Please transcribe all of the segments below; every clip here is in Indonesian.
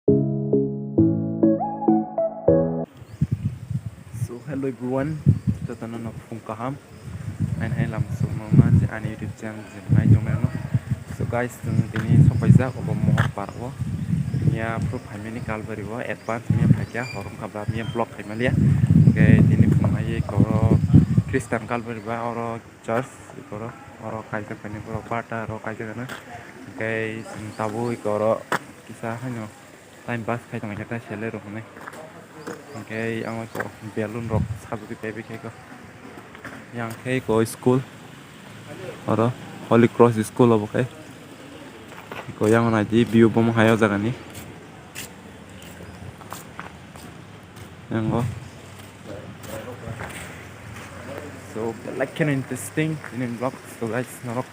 So hello everyone, kita nana pungkaham, main hai lam so mama ani YouTube channel jenai jomeno. So guys, ini sopaisa obo mohor parwo, mia pro family kalbari wo advance mia pakya horum kabra mia blog family ya. Oke, ini pengai koro Kristen kalbari ba oro church koro oro kaisa kani koro pata oro kaisa kana. Oke, tabu koro kisah hanyo time pass kai tengah kita share rokne. Oke, ang ko balloon rock sabu ki baby ko. Yang ko school oro Holy Cross School obo kai. Ko yang naji view bom hayo jaga ni. Yang ko. So like kind interesting in vlog. So guys, norok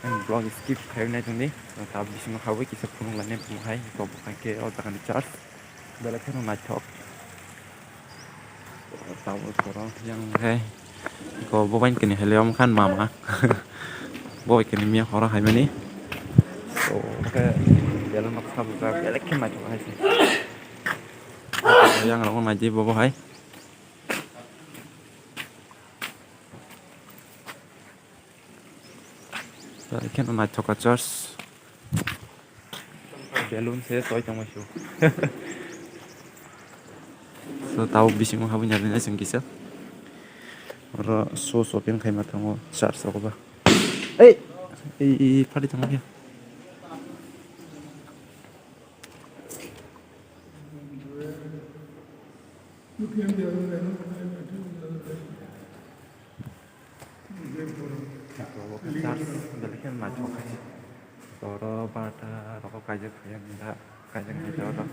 and vlog skip kayo na ito ni. So tabi sino hawi kisa punong lanem pumuhay. Ko bukan ke o jaga ni church. Dala kind na talk. Tahu korang yang ko bobain kini helium kan mama. Boy kini mia orang hai mani. So ke jalan maksa buka belek kena coba hai sih. Yang orang naji bobo hai. Kan na coba church. Balloon saya toy cuma show. So tahu bising mau habis nyari nasi kisah. Orang so shopping kayak macam mau church apa ba. Padi tengah ya. Balikan macam apa? Kalau pada rokok kajak yang tidak kajak kita orang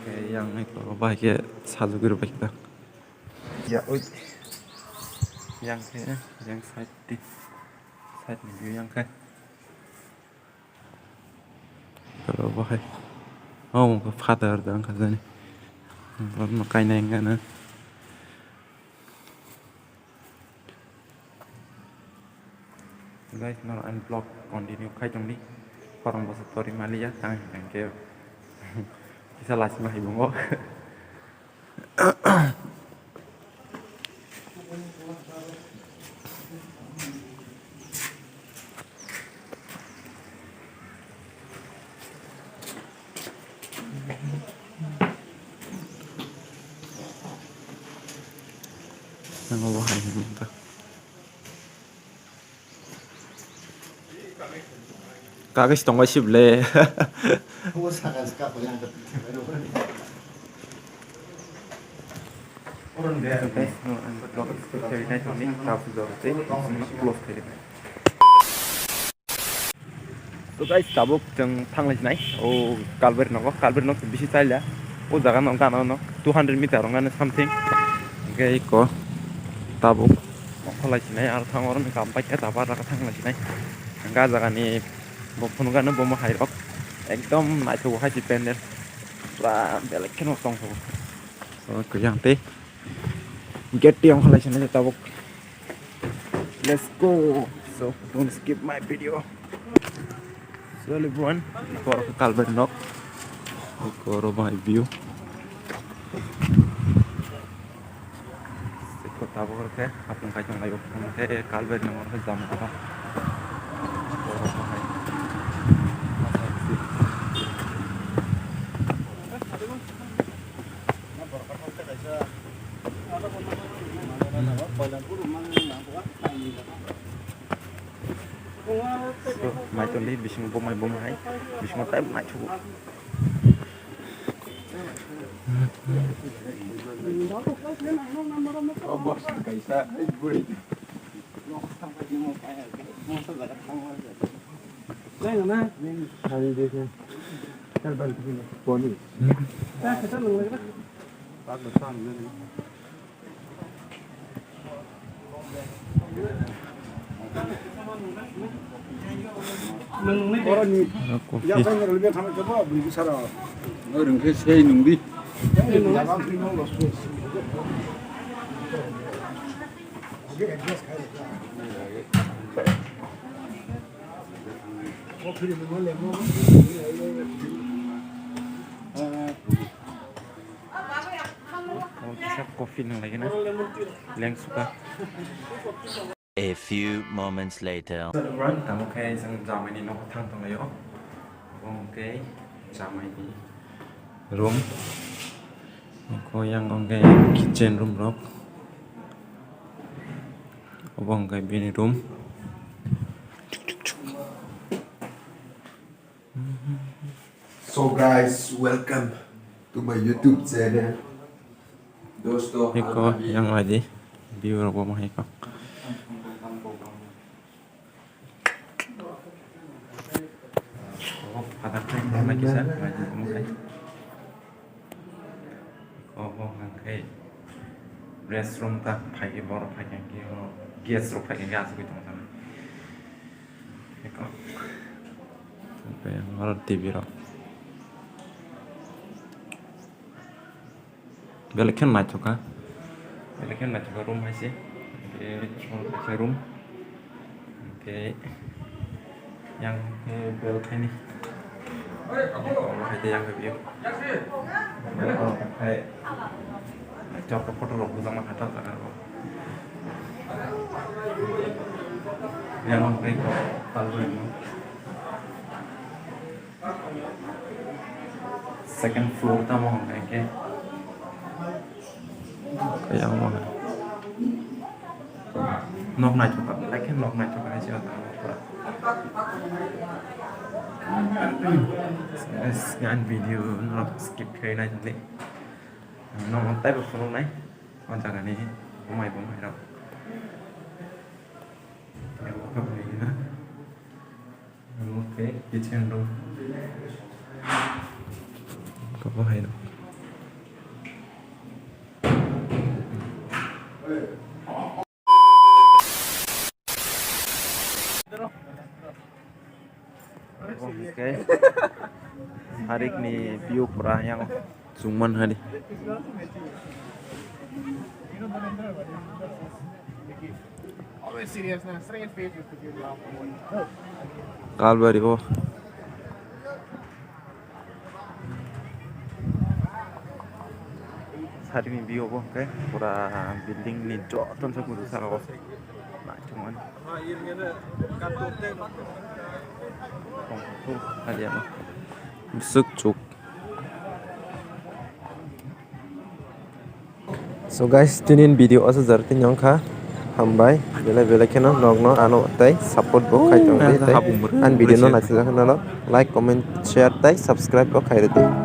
kayak yang itu bahagia satu guru baik kita. Ya, yang kayak yang side view yang kan. Kalau bahagia, oh mau father dan kazani. Kalau mau kain yang kan. Guys, now I'm vlog continue kai jong ni. Orang bahasa story Malia tang yang ke. Bisa last mah ibu ngo. Nang Allah hai minta. Kagas tong wasib le. Orang dia guys, no and vlog story night ni kafu zorte close kare. So guys, tabuk jeng thanglai nai. Oh, kalber no bisi chaila. O jaga no kana no 200 meter ngana something. Okay ko tabuk kholai nai ar thangor ni kam pai ka tabar ra thanglai nai. Angga jaga ni bofunuga no bomo hairok. Ekdom naithu haji pendel. Pra belek keno tong ho. So ko yang te get yang kholai nai tabuk. Let's go. So don't skip my video. So everyone, for Calvert Knock, for my view. Sekot tahu kerja, apa yang kacang layu, kita Calvert nomor jam apa? So, macam ni, bising bom hai, bising time macam. Oh bos, kaisa, boleh. Lain mana? Hari dia kan bantu ni, poni. Kita nunggu lagi. Tak besar ni. Orang ni, yang saya lebih kami coba beli besar. Orang ke saya nunggu. coffee nang lagi na leng suka. A few moments later. Run kamu kayak sang jamai ni nok thang tong layo. Okay, jamai ni room. Ko yang okay kitchen room rok. Obong kai bini room. So guys, welcome to my YouTube channel. दोस्तों Iko yang lagi view rok mo iko. Oh, ada kan lagi sa lagi mo kai. Oh, okay. Restroom ta phai bor phai ki guest room phai gas ko tong sana. Iko. Okay, और TV रो बेलखेन नाचोका रूम है से और रूम के yang बेलखेनी hay yang ke view hay chọc cái photo lục trong mặt hạt tak kan yang cái talu ini second floor ta mau kayak yang mau nok này chụp lại cái nok này chụp cái gì đó ngàn video nó skip cái này chẳng lẽ nó tay vào phone này còn chẳng cái này không mày đâu em không này nữa ok kitchen room có hay đâu okay hari ini view pura yang zooman hari Always serious na, straight face with you laugh. Kalbari oh hari ini view oh okay pura building ni joton sa kudu sa oh nah cuman ada yang besuk cuk. So guys, tinin video asa zartin yang kha hambai bela kena nogno ano tai support bo khai tong dei tai an video no na like comment share tai subscribe bo khai dei.